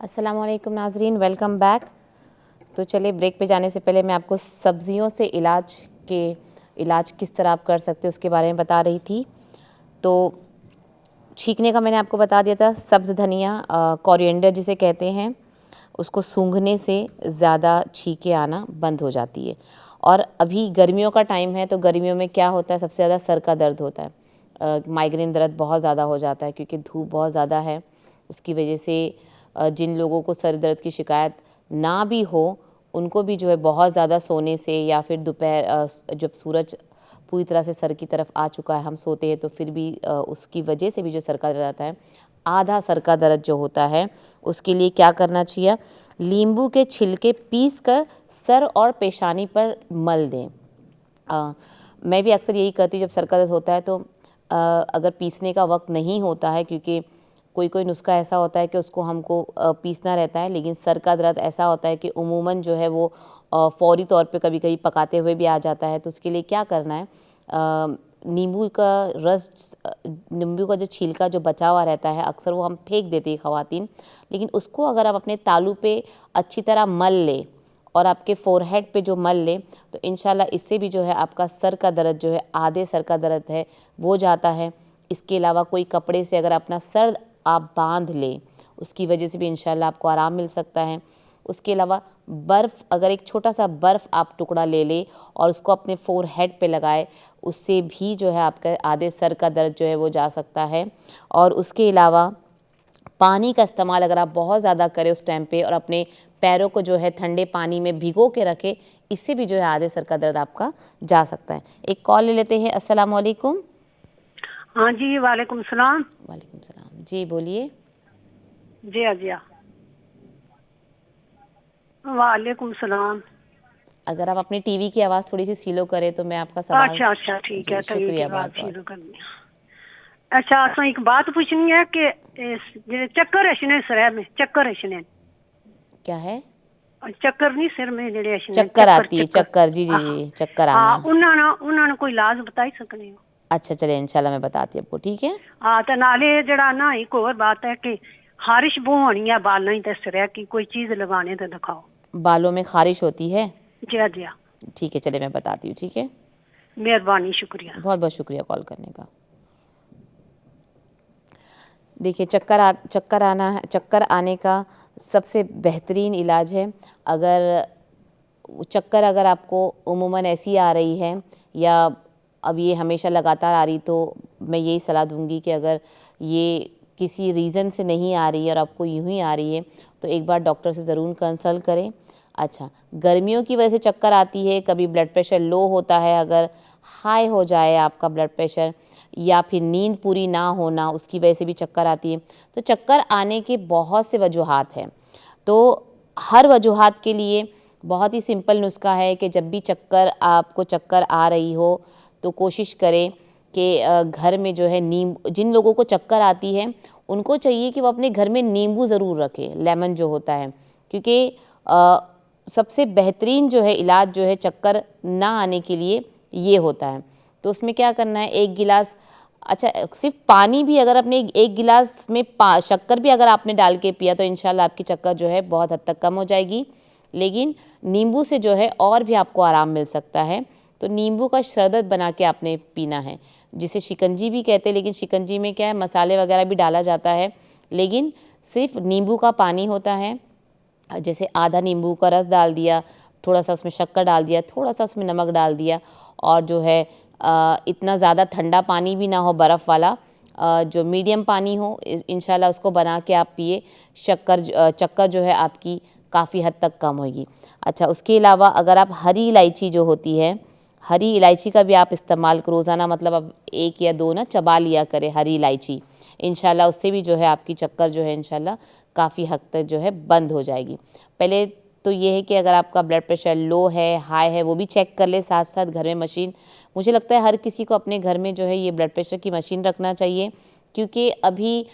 अस्सलाम वालेकुम नाज़रीन, वेलकम बैक। तो चलिए ब्रेक पे जाने से पहले मैं आपको सब्ज़ियों से इलाज किस तरह आप कर सकते हैं उसके बारे में बता रही थी। तो छींकने का मैंने आपको बता दिया था। सब्ज़ धनिया कोरिएंडर जिसे कहते हैं, उसको सूंघने से ज़्यादा छींकें आना बंद हो जाती है। और अभी गर्मियों का टाइम है, तो गर्मियों में क्या होता है, सबसे ज़्यादा सर का दर्द होता है। माइग्रेन दर्द बहुत ज़्यादा हो जाता है क्योंकि धूप बहुत ज़्यादा है। उसकी वजह से जिन लोगों को सर दर्द की शिकायत ना भी हो, उनको भी जो है बहुत ज़्यादा सोने से या फिर दोपहर जब सूरज पूरी तरह से सर की तरफ आ चुका है, हम सोते हैं, तो फिर भी उसकी वजह से भी जो सर का दर्द आता है, आधा सर का दर्द जो होता है, उसके लिए क्या करना चाहिए, नींबू के छिलके पीस कर सर और पेशानी पर मल दें। मैं भी अक्सर यही करती हूँ जब सर का दर्द होता है। तो अगर पीसने का वक्त नहीं होता है, क्योंकि कोई कोई नुस्खा ऐसा होता है कि उसको हमको पीसना रहता है, लेकिन सर का दर्द ऐसा होता है कि उमूमन जो है वो फ़ौरी तौर पे कभी कभी पकाते हुए भी आ जाता है। तो उसके लिए क्या करना है, नींबू का रस, नींबू का जो छिलका जो बचा हुआ रहता है, अक्सर वो हम फेंक देती है ख़वातीन, लेकिन उसको अगर आप अपने तालू पे अच्छी तरह मल लें और आपके फ़ोरहेड पे जो मल लें, तो इंशाल्लाह इससे भी जो है आपका सर का दर्द जो है, आधे सर का दर्द है वो जाता है। इसके अलावा कोई कपड़े से अगर अपना सर आप बांध लें, उसकी वजह से भी इंशाल्लाह आपको आराम मिल सकता है। उसके अलावा बर्फ़, अगर एक छोटा सा बर्फ़ आप टुकड़ा ले लें और उसको अपने फ़ोरहेड पे लगाए, उससे भी जो है आपका आधे सर का दर्द जो है वो जा सकता है। और उसके अलावा पानी का इस्तेमाल अगर आप बहुत ज़्यादा करें उस टाइम पे और अपने पैरों को जो है ठंडे पानी में भिगो के रखें, इससे भी जो है आधे सर का दर्द आपका जा सकता है। एक कॉल ले लेते हैं। अस्सलाम वालेकुम। हाँ जी, वालेकुम सलाम। वालेकुम सलाम जी, बोलिए। जी वालेकुम सलाम। अगर आप अपनी टीवी की आवाज़ थोड़ी सी स्लो करें तो मैं आपका सवाल। अच्छा ठीक है, जी कहीं की शुक्रिया बात बहुत बहुत। शुरू करनी। अच्छा, असा एक बात पूछनी है कि जेडे चक्कर हशने सिर में, चक्कर हशने, क्या है? चक्कर नहीं सिर में जेडे हशने, चक्कर चक्कर आती है, चक्कर। चक्कर, जी जी जी, चक्कर हाँ, आना। उन्होंने कोई इलाज बताई सकने हो? अच्छा चले, इंशाल्लाह मैं बताती हूँ आपको, ठीक है। हाँ, तो नाले जड़ा ना एक और बात है कि खारिश बहुत होनी है बालों ही, सिर की कोई चीज लगाने तो दिखाओ। बालों में खारिश होती है? जी ठीक है, चले मैं बताती हूँ, ठीक है। मेहरबानी, शुक्रिया। बहुत बहुत शुक्रिया कॉल करने का। देखिए, चक्कर आने का सबसे बेहतरीन इलाज है, अगर आपको उमूमन ऐसी आ रही है या अब ये हमेशा लगातार आ रही, तो मैं यही सलाह दूंगी कि अगर ये किसी रीज़न से नहीं आ रही है और आपको यूं ही आ रही है, तो एक बार डॉक्टर से ज़रूर कंसल्ट करें। अच्छा, गर्मियों की वजह से चक्कर आती है, कभी ब्लड प्रेशर लो होता है, अगर हाई हो जाए आपका ब्लड प्रेशर, या फिर नींद पूरी ना होना, उसकी वजह से भी चक्कर आती है। तो चक्कर आने के बहुत से वजूहात हैं। तो हर वजूहात के लिए बहुत ही सिंपल नुस्खा है कि जब भी आपको चक्कर आ रही हो, तो कोशिश करें कि घर में जो है जिन लोगों को चक्कर आती है, उनको चाहिए कि वो अपने घर में नींबू ज़रूर रखें, लेमन जो होता है, क्योंकि सबसे बेहतरीन जो है इलाज जो है चक्कर ना आने के लिए ये होता है। तो उसमें क्या करना है, एक गिलास, अच्छा सिर्फ पानी भी अगर अपने एक गिलास में शक्कर भी अगर आपने डाल के पिया, तो इंशाल्लाह आपकी चक्कर जो है बहुत हद तक कम हो जाएगी। लेकिन नींबू से जो है और भी आपको आराम मिल सकता है। तो नींबू का शरबत बना के आपने पीना है, जिसे शिकंजी भी कहते हैं, लेकिन शिकंजी में क्या है, मसाले वगैरह भी डाला जाता है, लेकिन सिर्फ नींबू का पानी होता है। जैसे आधा नींबू का रस डाल दिया, थोड़ा सा उसमें शक्कर डाल दिया, थोड़ा सा उसमें नमक डाल दिया, और जो है इतना ज़्यादा ठंडा पानी भी ना हो, बर्फ़ वाला, जो मीडियम पानी हो, इंशाल्लाह उसको बना के आप पिए। चक्कर जो है आपकी काफ़ी हद तक कम होगी। अच्छा, उसके अलावा अगर आप हरी इलायची जो होती है, हरी इलायची का भी आप इस्तेमाल रोज़ाना, मतलब अब 1 या 2 ना चबा लिया करें हरी इलायची, इंशाल्लाह उससे भी जो है आपकी चक्कर जो है इंशाल्लाह काफ़ी हद तक जो है बंद हो जाएगी। पहले तो ये है कि अगर आपका ब्लड प्रेशर लो है, हाई है, वो भी चेक कर ले, साथ साथ घर में मशीन, मुझे लगता है हर किसी को अपने घर में जो है ये ब्लड प्रेशर की मशीन रखना चाहिए, क्योंकि अभी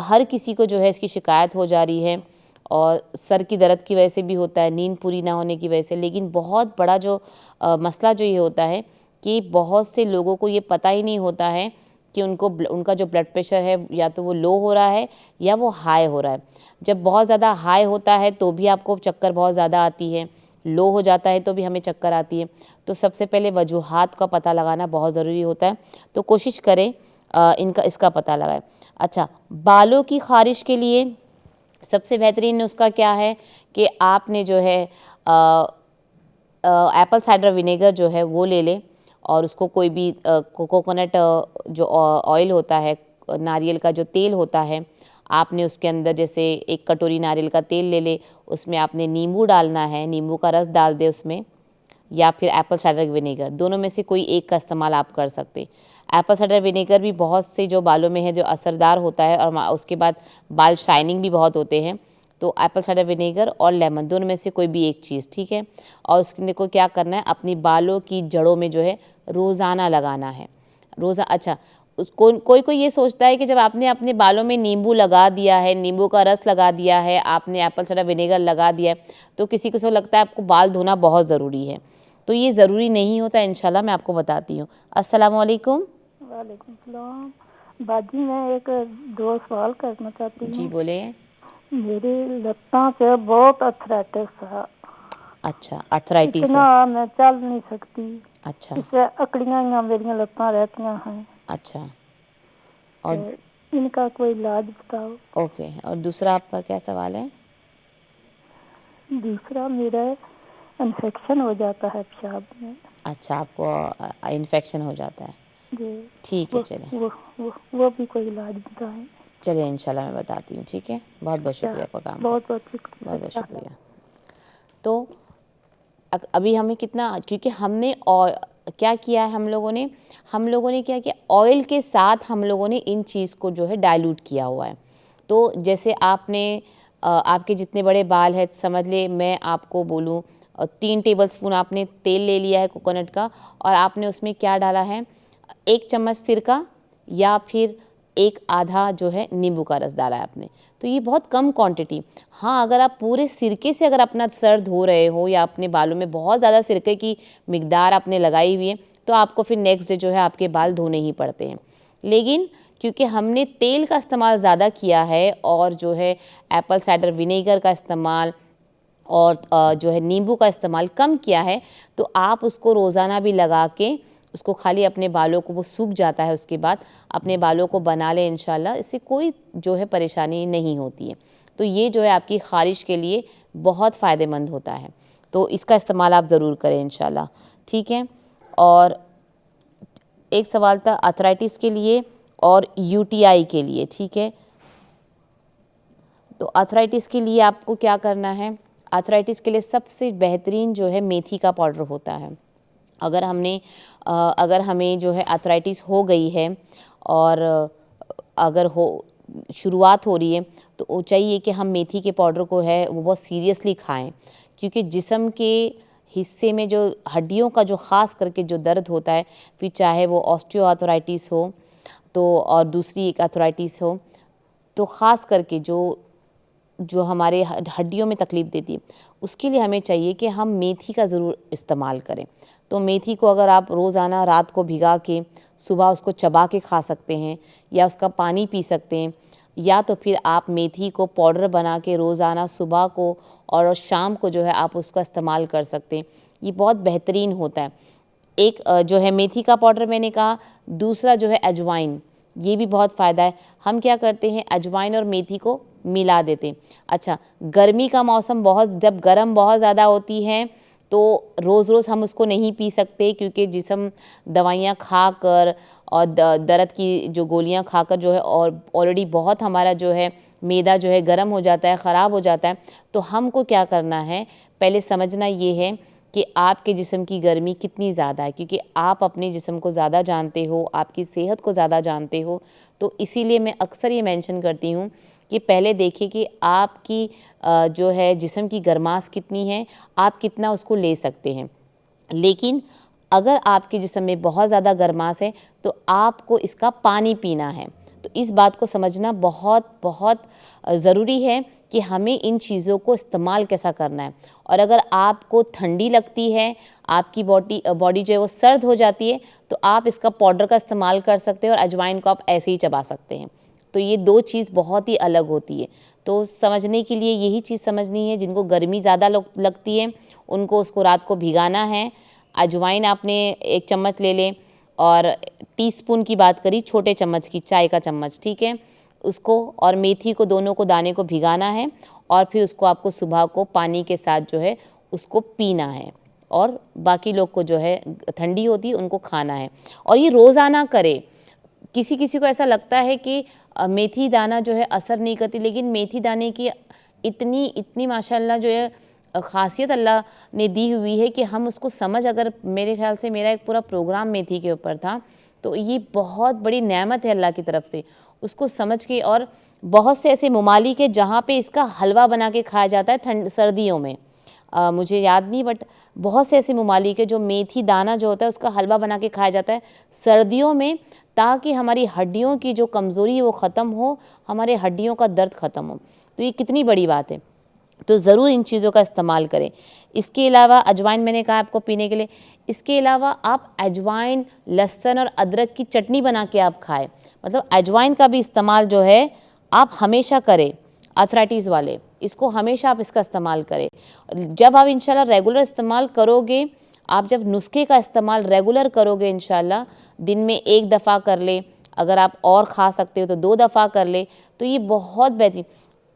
हर किसी को जो है इसकी शिकायत हो जा रही है, और सर की दर्द की वजह से भी होता है, नींद पूरी ना होने की वजह से। लेकिन बहुत बड़ा जो मसला जो ये होता है कि बहुत से लोगों को ये पता ही नहीं होता है कि उनका जो ब्लड प्रेशर है या तो वो लो हो रहा है या वो हाई हो रहा है। जब बहुत ज़्यादा हाई होता है तो भी आपको चक्कर बहुत ज़्यादा आती है, लो हो जाता है तो भी हमें चक्कर आती है। तो सबसे पहले वजूहात का पता लगाना बहुत ज़रूरी होता है, तो कोशिश करें इसका पता लगाएं। अच्छा, बालों की ख़ारिश के लिए सबसे बेहतरीन नुस्खा क्या है कि आपने जो है एप्पल साइडर विनेगर जो है वो ले लें और उसको कोई भी कोकोनट जो ऑयल होता है, नारियल का जो तेल होता है, आपने उसके अंदर जैसे 1 कटोरी नारियल का तेल ले ले, उसमें आपने नींबू डालना है, नींबू का रस डाल दे उसमें, या फिर एप्पल साइडर विनेगर, दोनों में से कोई एक का इस्तेमाल आप कर सकते। एप्पल साइडर विनेगर भी बहुत से जो बालों में है जो असरदार होता है और उसके बाद बाल शाइनिंग भी बहुत होते हैं। तो एप्पल साइडर विनेगर और लेमन दोनों में से कोई भी एक चीज़, ठीक है। और उसके को क्या करना है, अपनी बालों की जड़ों में जो है रोज़ाना लगाना है। अच्छा, कोई कोई ये सोचता है कि जब आपने अपने बालों में नींबू लगा दिया है, नींबू का रस लगा दिया है, आपने एप्पल साइडर विनेगर लगा दिया है, तो किसी को लगता है आपको बाल धोना बहुत ज़रूरी है। तो ये ज़रूरी नहीं होता, इंशाल्लाह मैं आपको बताती हूँ। अस्सलाम वालेकुम। वालेकुम सलाम। बाजी मैं एक 2 सवाल करना चाहती हूँ। जी बोले। मेरी लत्तां से बहुत अर्थराइटिस है। अच्छा, अर्थराइटिस है। इतना मैं चल नहीं सकती। अच्छा इससे अकड़ियाँ मेरी लत्तां रहती हैं। अच्छा, और तो इनका कोई इलाज बताओ। ओके, और दूसरा आपका क्या सवाल है? दूसरा मेरा इन्फेक्शन हो जाता है पेशाब में। अच्छा, आपको इन्फेक्शन हो जाता है। जी। ठीक है, चलें। वो भी कोई इलाज बताएं। चलिए इंशाल्लाह मैं बताती हूँ, ठीक है। बहुत बहुत शुक्रिया आपका काम का, बहुत बहुत शुक्रिया। बहुत बहुत शुक्रिया। तो अभी हमें कितना, क्योंकि हमने क्या किया है, हम लोगों ने क्या किया, ऑयल के साथ हम लोगों ने इन चीज़ को जो है डाइल्यूट किया हुआ है। तो जैसे आपने आपके जितने बड़े बाल हैं, समझ ले मैं आपको बोलूँ 3 टेबलस्पून आपने तेल ले लिया है कोकोनट का, और आपने उसमें क्या डाला है, 1 चम्मच सिरका या फिर 1 आधा जो है नींबू का रस डाला है आपने। तो ये बहुत कम क्वांटिटी। हाँ, अगर आप पूरे सिरके से अगर अपना सर धो रहे हो या अपने बालों में बहुत ज़्यादा सिरके की मिकदार आपने लगाई हुई है, तो आपको फिर नेक्स्ट डे जो है आपके बाल धोने ही पड़ते हैं। लेकिन क्योंकि हमने तेल का इस्तेमाल ज़्यादा किया है और जो है एप्पल साइडर विनेगर का इस्तेमाल और जो है नींबू का इस्तेमाल कम किया है, तो आप उसको रोज़ाना भी लगा के उसको खाली अपने बालों को, वो सूख जाता है, उसके बाद अपने बालों को बना लें इंशाल्लाह, इससे कोई जो है परेशानी नहीं होती है। तो ये जो है आपकी ख़ारिश के लिए बहुत फ़ायदेमंद होता है, तो इसका इस्तेमाल आप ज़रूर करें इंशाल्लाह, ठीक है। और एक सवाल था अर्थराइटिस के लिए और यूटीआई के लिए, ठीक है। तो अर्थराइटिस के लिए आपको क्या करना है, अर्थराइटिस के लिए सबसे बेहतरीन जो है मेथी का पाउडर होता है। अगर हमें जो है अर्थराइटिस हो गई है और अगर शुरुआत हो रही है, तो चाहिए कि हम मेथी के पाउडर को है वो बहुत सीरियसली खाएं, क्योंकि जिस्म के हिस्से में जो हड्डियों का जो ख़ास करके जो दर्द होता है, फिर चाहे वो ऑस्टियोआर्थराइटिस हो तो और दूसरी एक अर्थराइटिस हो, तो ख़ास करके जो हमारे हड्डियों में तकलीफ़ देती है, उसके लिए हमें चाहिए कि हम मेथी का ज़रूर इस्तेमाल करें। तो मेथी को अगर आप रोज़ाना रात को भिगा के सुबह उसको चबा के खा सकते हैं या उसका पानी पी सकते हैं, या तो फिर आप मेथी को पाउडर बना के रोज़ाना सुबह को और शाम को जो है आप उसका इस्तेमाल कर सकते हैं। ये बहुत बेहतरीन होता है। एक जो है मेथी का पाउडर मैंने कहा, दूसरा जो है अजवाइन, ये भी बहुत फ़ायदा है। हम क्या करते हैं, अजवाइन और मेथी को मिला देते हैं। अच्छा, गर्मी का मौसम जब गर्म बहुत ज़्यादा होती है तो रोज़ रोज़ हम उसको नहीं पी सकते, क्योंकि जिस्म दवाइयाँ खाकर और दर्द की जो गोलियाँ खाकर जो है और ऑलरेडी बहुत हमारा जो है मैदा जो है गर्म हो जाता है, ख़राब हो जाता है। तो हमको क्या करना है, पहले समझना ये है कि आपके जिस्म की गर्मी कितनी ज़्यादा है, क्योंकि आप अपने जिस्म को ज़्यादा जानते हो, आपकी सेहत को ज़्यादा जानते हो। तो इसीलिए मैं अक्सर ये मेंशन करती हूँ कि पहले देखिए कि आपकी जो है जिस्म की गर्माश कितनी है, आप कितना उसको ले सकते हैं। लेकिन अगर आपके जिस्म में बहुत ज़्यादा गर्माश है तो आपको इसका पानी पीना है। तो इस बात को समझना बहुत बहुत ज़रूरी है कि हमें इन चीज़ों को इस्तेमाल कैसा करना है। और अगर आपको ठंडी लगती है, आपकी बॉडी जो है वो सर्द हो जाती है, तो आप इसका पाउडर का इस्तेमाल कर सकते हैं और अजवाइन को आप ऐसे ही चबा सकते हैं। तो ये दो चीज़ बहुत ही अलग होती है। तो समझने के लिए यही चीज़ समझनी है, जिनको गर्मी ज़्यादा लगती है उनको उसको रात को भिगाना है। अजवाइन आपने 1 चम्मच ले लें, और टीस्पून की बात करी, छोटे चम्मच की, चाय का चम्मच, ठीक है, उसको और मेथी को, दोनों को दाने को भिगाना है और फिर उसको आपको सुबह को पानी के साथ जो है उसको पीना है। और बाकी लोग को जो है ठंडी होती है उनको खाना है, और ये रोज़ाना करे। किसी किसी को ऐसा लगता है कि मेथी दाना जो है असर नहीं करती, लेकिन मेथी दाने की इतनी माशाल्लाह जो है ख़ासियत अल्लाह ने दी हुई है कि हम उसको समझ, अगर मेरे ख्याल से मेरा एक पूरा प्रोग्राम मेथी के ऊपर था, तो ये बहुत बड़ी नेमत है अल्लाह की तरफ से, उसको समझ के। और बहुत से ऐसे ममालिक है जहाँ पे इसका हलवा बना के खाया जाता है सर्दियों में, मुझे याद नहीं, बट बहुत से ऐसे ममालिक है जो मेथी दाना जो होता है उसका हलवा बना के खाया जाता है सर्दियों में, ताकि हमारी हड्डियों की जो कमज़ोरी है वो ख़त्म हो, हमारे हड्डियों का दर्द ख़त्म हो। तो ये कितनी बड़ी बात है। तो ज़रूर इन चीज़ों का इस्तेमाल करें। इसके अलावा अजवाइन मैंने कहा आपको पीने के लिए, इसके अलावा आप अजवाइन, लहसुन और अदरक की चटनी बना के आप खाएं। मतलब अजवाइन का भी इस्तेमाल जो है आप हमेशा करें, आर्थराइटिस वाले, इसको हमेशा आप इसका इस्तेमाल करें। जब आप इंशाल्लाह रेगुलर इस्तेमाल करोगे, आप जब नुस्खे का इस्तेमाल रेगुलर करोगे इंशाल्लाह, दिन में 1 दफ़ा कर ले, अगर आप और खा सकते हो तो 2 दफ़ा कर ले, तो ये बहुत बेहतरीन।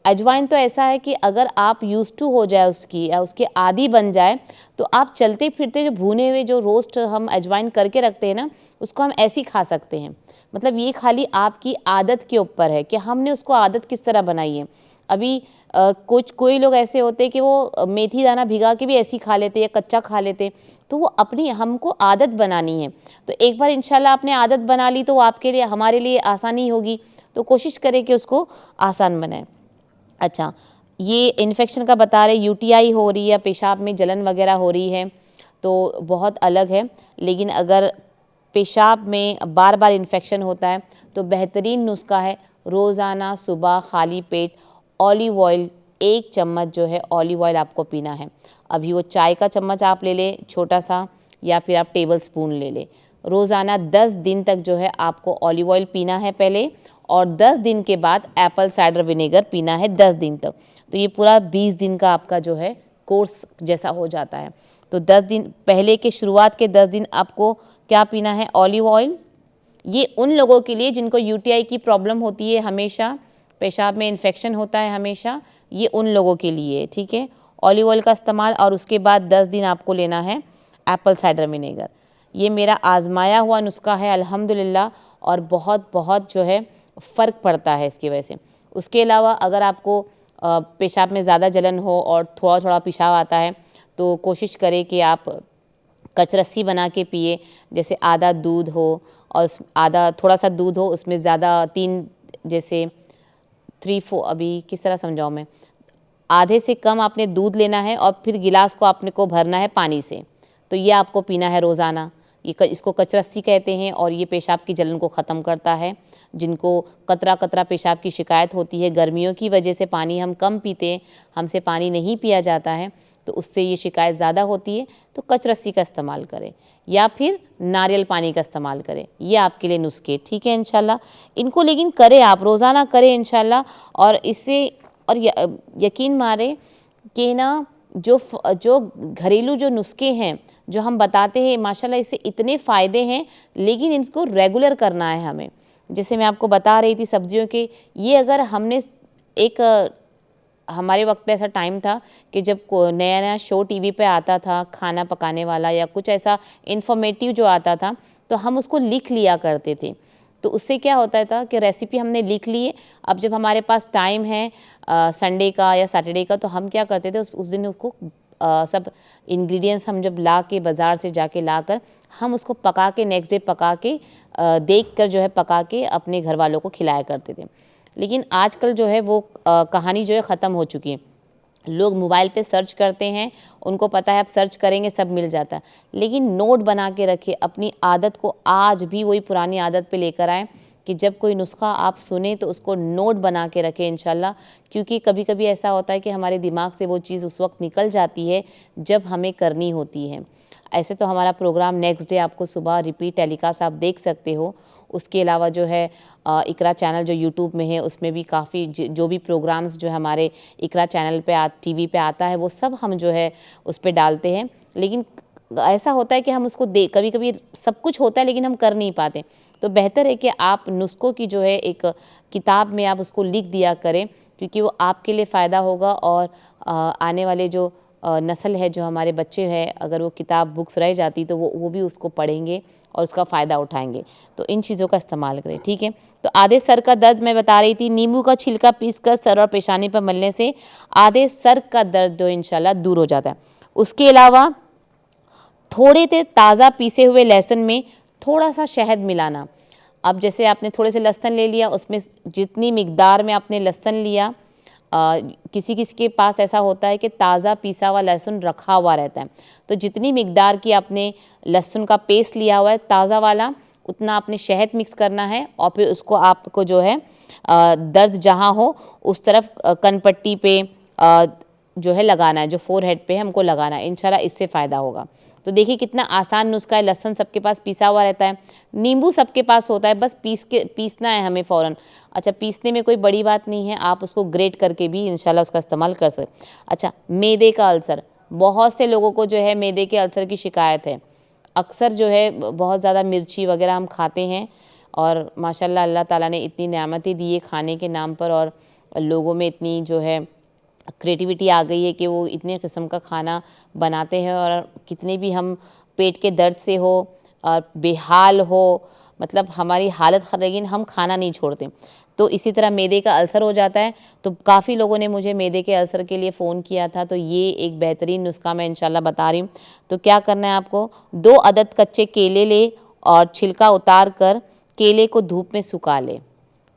अजवाइन तो ऐसा है कि अगर आप यूज़ टू हो जाए उसकी, या उसके आदी बन जाए, तो आप चलते फिरते जो भुने हुए जो रोस्ट हम अजवाइन करके रखते हैं ना, उसको हम ऐसे ही खा सकते हैं। मतलब ये खाली आपकी आदत के ऊपर है कि हमने उसको आदत किस तरह बनाई है। अभी कोई लोग ऐसे होते हैं कि वो मेथी दाना भिगा के भी ऐसे ही खा लेते या कच्चा खा लेते, तो वो अपनी, हमको आदत बनानी है। तो एक बार इंशाल्लाह आपने आदत बना ली तो आपके लिए, हमारे लिए आसानी होगी। तो कोशिश करें कि उसको आसान बनाएं। अच्छा, ये इन्फेक्शन का बता रहे, यूटीआई हो रही है, पेशाब में जलन वगैरह हो रही है, तो बहुत अलग है। लेकिन अगर पेशाब में बार बार इन्फेक्शन होता है तो बेहतरीन नुस्खा है, रोज़ाना सुबह खाली पेट ऑलिव ऑयल, 1 चम्मच जो है ऑलिव ऑयल आपको पीना है। अभी वो चाय का चम्मच आप ले लें छोटा सा, या फिर आप टेबल स्पून ले लें। रोज़ाना 10 दिन तक जो है आपको ऑलिव ऑयल पीना है पहले, और 10 दिन के बाद एप्पल साइडर विनेगर पीना है 10 दिन तक। तो ये पूरा 20 दिन का आपका जो है कोर्स जैसा हो जाता है। तो 10 दिन पहले के, शुरुआत के 10 दिन आपको क्या पीना है? Olive oil. ये उन लोगों के लिए जिनको यूटीआई की प्रॉब्लम होती है, हमेशा पेशाब में इन्फेक्शन होता है हमेशा, ये उन लोगों के लिए, ठीक है, ऑलिव ऑयल का इस्तेमाल। और उसके बाद 10 दिन आपको लेना है एप्पल साइडर विनेगर। ये मेरा आजमाया हुआ नुस्खा है अल्हम्दुलिल्लाह, और बहुत बहुत जो है फ़र्क पड़ता है इसकी वजह से। उसके अलावा अगर आपको पेशाब में ज़्यादा जलन हो और थोड़ा थोड़ा पेशाब आता है, तो कोशिश करें कि आप कचरस्सी बना के पिए। जैसे आधा दूध हो और आधा थोड़ा सा दूध हो, उसमें ज़्यादा 3, जैसे 3-4, अभी किस तरह समझाऊँ मैं, आधे से कम आपने दूध लेना है और फिर गिलास को आपने को भरना है पानी से। तो ये आपको पीना है रोज़ाना। इसको कचरस्सी कहते हैं, और ये पेशाब की जलन को ख़त्म करता है। जिनको कतरा कतरा पेशाब की शिकायत होती है, गर्मियों की वजह से पानी हम कम पीते हैं, हमसे पानी नहीं पिया जाता है, तो उससे ये शिकायत ज़्यादा होती है, तो कचरस्सी का इस्तेमाल करें या फिर नारियल पानी का इस्तेमाल करें। ये आपके लिए नुस्खे, ठीक है इंशाल्लाह। इनको लेकिन करें, आप रोज़ाना करें इंशाल्लाह। और इससे और यकीन मारे कि ना, जो घरेलू जो नुस्खे हैं जो हम बताते हैं, माशाल्लाह इससे इतने फ़ायदे हैं, लेकिन इनको रेगुलर करना है हमें। जैसे मैं आपको बता रही थी सब्जियों के, ये अगर हमने एक, हमारे वक्त पे ऐसा टाइम था कि जब नया नया शो टीवी पे आता था, खाना पकाने वाला या कुछ ऐसा इन्फॉर्मेटिव जो आता था, तो हम उसको लिख लिया करते थे। तो उससे क्या होता था कि रेसिपी हमने लिख ली है, अब जब हमारे पास टाइम है संडे का या सैटरडे का, तो हम क्या करते थे, उस दिन उसको सब इंग्रेडिएंट्स हम जब ला के बाज़ार से जाके ला कर, हम उसको पका के नेक्स्ट डे पका के देख कर जो है पका के अपने घर वालों को खिलाया करते थे। लेकिन आजकल जो है वो कहानी जो है ख़त्म हो चुकी है। लोग मोबाइल पे सर्च करते हैं, उनको पता है अब सर्च करेंगे सब मिल जाता है। लेकिन नोट बना के रखिए, अपनी आदत को आज भी वही पुरानी आदत पे लेकर आएँ कि जब कोई नुस्खा आप सुने तो उसको नोट बना के रखें इंशाल्लाह, क्योंकि कभी कभी ऐसा होता है कि हमारे दिमाग से वो चीज़ उस वक्त निकल जाती है जब हमें करनी होती है। ऐसे तो हमारा प्रोग्राम नेक्स्ट डे आपको सुबह रिपीट टेलीकास्ट आप देख सकते हो। उसके अलावा जो है इकरा चैनल जो यूट्यूब में है उसमें भी काफ़ी जो भी प्रोग्राम्स जो है हमारे इकरा चैनल पे टीवी पे आता है वो सब हम जो है उस पर डालते हैं। लेकिन ऐसा होता है कि हम उसको कभी कभी सब कुछ होता है लेकिन हम कर नहीं पाते, तो बेहतर है कि आप नुस्खों की जो है एक किताब में आप उसको लिख दिया करें, क्योंकि वो आपके लिए फ़ायदा होगा और आने वाले जो नस्ल है, जो हमारे बच्चे हैं, अगर वो किताब बुक्स रह जाती तो वो भी उसको पढ़ेंगे और उसका फ़ायदा उठाएंगे। तो इन चीज़ों का इस्तेमाल करें, ठीक है। तो आधे सर का दर्द मैं बता रही थी, नींबू का छिलका पीसकर सर और पेशानी पर मलने से आधे सर का दर्द जो इंशाल्लाह दूर हो जाता है। उसके अलावा थोड़े से ताज़ा पीसे हुए लहसुन में थोड़ा सा शहद मिलाना। अब जैसे आपने थोड़े से लहसुन ले लिया, उसमें जितनी मिकदार में आपने लहसुन लिया, किसी किसी के पास ऐसा होता है कि ताज़ा पीसा हुआ लहसुन रखा हुआ रहता है, तो जितनी मिकदार की आपने लहसुन का पेस्ट लिया हुआ है ताज़ा वाला, उतना आपने शहद मिक्स करना है और फिर उसको आपको जो है दर्द जहाँ हो उस तरफ कनपट्टी पे जो है लगाना है, जो फोरहेड पे है हमको लगाना है। इंशाल्लाह इससे फ़ायदा होगा। तो देखिए कितना आसान नुस्खा है। लहसुन सबके पास पिसा हुआ रहता है, नींबू सबके पास होता है, बस पीसना है हमें फ़ौरन। अच्छा, पीसने में कोई बड़ी बात नहीं है, आप उसको ग्रेट करके भी इंशाल्लाह उसका इस्तेमाल कर सकते। अच्छा, मैदे का अल्सर, बहुत से लोगों को जो है मैदे के अल्सर की शिकायत है। अक्सर जो है बहुत ज़्यादा मिर्ची वगैरह हम खाते हैं और माशाल्लाह अल्लाह ताला ने इतनी नेमतें दी है खाने के नाम पर, और लोगों में इतनी जो है क्रिएटिविटी आ गई है कि वो इतने किस्म का खाना बनाते हैं, और कितने भी हम पेट के दर्द से हो और बेहाल हो, मतलब हमारी हालत ख़राब, लेकिन हम खाना नहीं छोड़ते। तो इसी तरह मैदे का अल्सर हो जाता है, तो काफ़ी लोगों ने मुझे मैदे के अल्सर के लिए फ़ोन किया था, तो ये एक बेहतरीन नुस्खा मैं इंशाल्लाह बता रही हूँ। तो क्या करना है आपको, 2 अदद कच्चे केले ले और छिलका उतार कर केले को धूप में सुखा ले।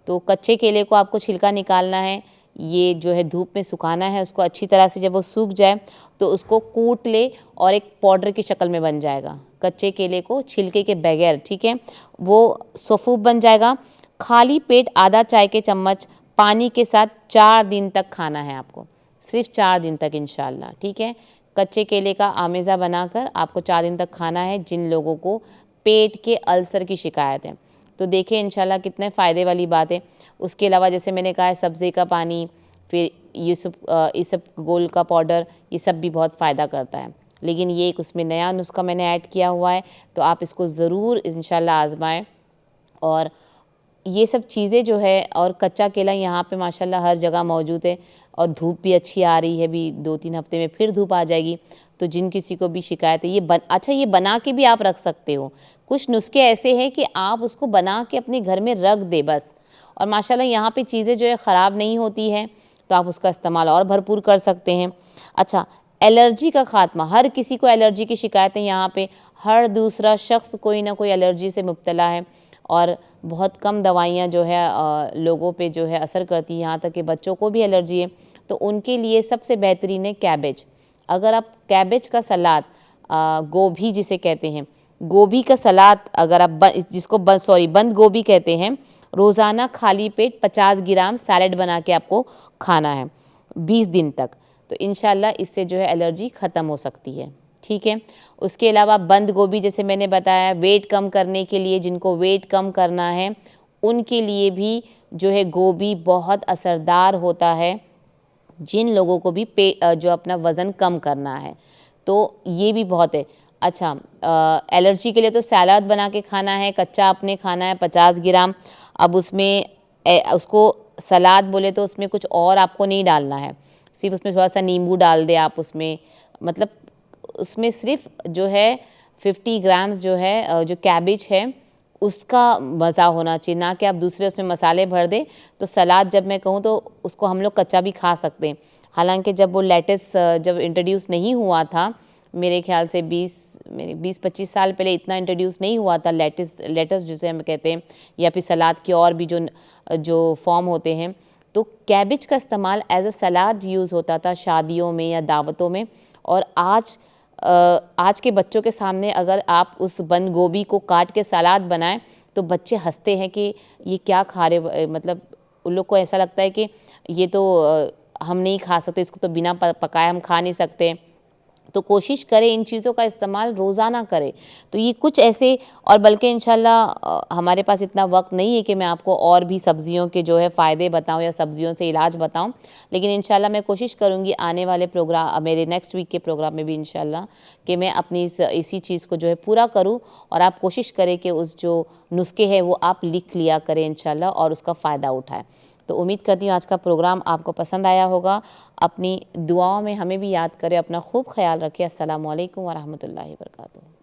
तो कच्चे केले को आपको छिलका निकालना है, ये जो है धूप में सुखाना है उसको अच्छी तरह से। जब वो सूख जाए तो उसको कूट ले और एक पाउडर की शक्ल में बन जाएगा, कच्चे केले को छिलके के बगैर, ठीक है, वो सफ़ूफ बन जाएगा। खाली पेट आधा चाय के चम्मच पानी के साथ 4 दिन तक खाना है आपको, सिर्फ 4 दिन तक इंशाल्लाह, ठीक है। कच्चे केले का आमेज़ा बनाकर आपको 4 दिन तक खाना है जिन लोगों को पेट के अल्सर की शिकायत है। तो देखिए इंशाल्लाह कितने फ़ायदे वाली बात है। उसके अलावा जैसे मैंने कहा है सब्ज़ी का पानी, फिर ये सब गोल का पाउडर, ये सब भी बहुत फ़ायदा करता है। लेकिन ये एक उसमें नया नुस्खा मैंने ऐड किया हुआ है, तो आप इसको ज़रूर इंशाल्लाह आज़माएँ। और ये सब चीज़ें जो है, और कच्चा केला यहाँ पे माशाल्लाह हर जगह मौजूद है, और धूप भी अच्छी आ रही है, अभी 2-3 हफ्ते में फिर धूप आ जाएगी। तो जिन किसी को भी शिकायत है, ये बना के भी आप रख सकते हो। कुछ नुस्खे ऐसे हैं कि आप उसको बना के अपने घर में रख दे बस, और माशाल्लाह यहाँ पे चीज़ें जो है ख़राब नहीं होती हैं, तो आप उसका इस्तेमाल और भरपूर कर सकते हैं। अच्छा, एलर्जी का ख़ात्मा, हर किसी को एलर्जी की शिकायतें, यहाँ पे हर दूसरा शख्स कोई ना कोई एलर्जी से मुब्तला है, और बहुत कम दवाइयाँ जो है लोगों पे जो है असर करती हैं, यहाँ तक कि बच्चों को भी एलर्जी है। तो उनके लिए सबसे बेहतरीन है कैबेज। अगर आप कैबेज का सलाद, गोभी जिसे कहते हैं, गोभी का सलाद अगर आप बंद गोभी कहते हैं, रोज़ाना खाली पेट 50 ग्राम सैलेड बना के आपको खाना है 20 दिन तक, तो इंशाल्लाह इससे जो है एलर्जी ख़त्म हो सकती है, ठीक है। उसके अलावा बंद गोभी, जैसे मैंने बताया, वेट कम करने के लिए, जिनको वेट कम करना है उनके लिए भी जो है गोभी बहुत असरदार होता है। जिन लोगों को भी जो अपना वज़न कम करना है, तो ये भी बहुत है। अच्छा, एलर्जी के लिए तो सलाद बना के खाना है, कच्चा आपने खाना है 50 ग्राम। अब उसमें उसको सलाद बोले तो उसमें कुछ और आपको नहीं डालना है, सिर्फ उसमें थोड़ा सा नींबू डाल दे आप उसमें, मतलब उसमें सिर्फ जो है 50 ग्राम्स जो है जो कैबेज है उसका मज़ा होना चाहिए, ना कि आप दूसरे उसमें मसाले भर दें। तो सलाद जब मैं कहूँ तो उसको हम लोग कच्चा भी खा सकते हैं। हालांकि जब वो लेटेस जब इंट्रोड्यूस नहीं हुआ था, मेरे ख्याल से 20-25 साल पहले इतना इंट्रोड्यूस नहीं हुआ था लेटेस जिसे हम कहते हैं, या फिर सलाद के और भी जो फॉर्म होते हैं, तो कैबेज का इस्तेमाल एज अ सलाद यूज़ होता था शादियों में या दावतों में। और आज के बच्चों के सामने अगर आप उस बंद गोभी को काट के सलाद बनाएं तो बच्चे हंसते हैं कि ये क्या खा रहे, मतलब उन लोग को ऐसा लगता है कि ये तो हम नहीं खा सकते, इसको तो बिना पकाए हम खा नहीं सकते। तो कोशिश करें इन चीज़ों का इस्तेमाल रोज़ाना करें। तो ये कुछ ऐसे, और बल्कि इंशाल्लाह हमारे पास इतना वक्त नहीं है कि मैं आपको और भी सब्ज़ियों के जो है फ़ायदे बताऊं या सब्ज़ियों से इलाज बताऊं, लेकिन इंशाल्लाह मैं कोशिश करूंगी आने वाले प्रोग्राम, मेरे नेक्स्ट वीक के प्रोग्राम में भी इंशाल्लाह कि मैं अपनी इसी चीज़ को जो है पूरा करूं, और आप कोशिश करें कि उस जो नुस्खे हैं वो आप लिख लिया करें इंशाल्लाह और उसका फ़ायदा उठाएँ। तो उम्मीद करती हूँ आज का प्रोग्राम आपको पसंद आया होगा। अपनी दुआओं में हमें भी याद करें, अपना खूब ख्याल रखें। अस्सलामु अलैकुम व रहमतुल्लाहि व बरकातुहू।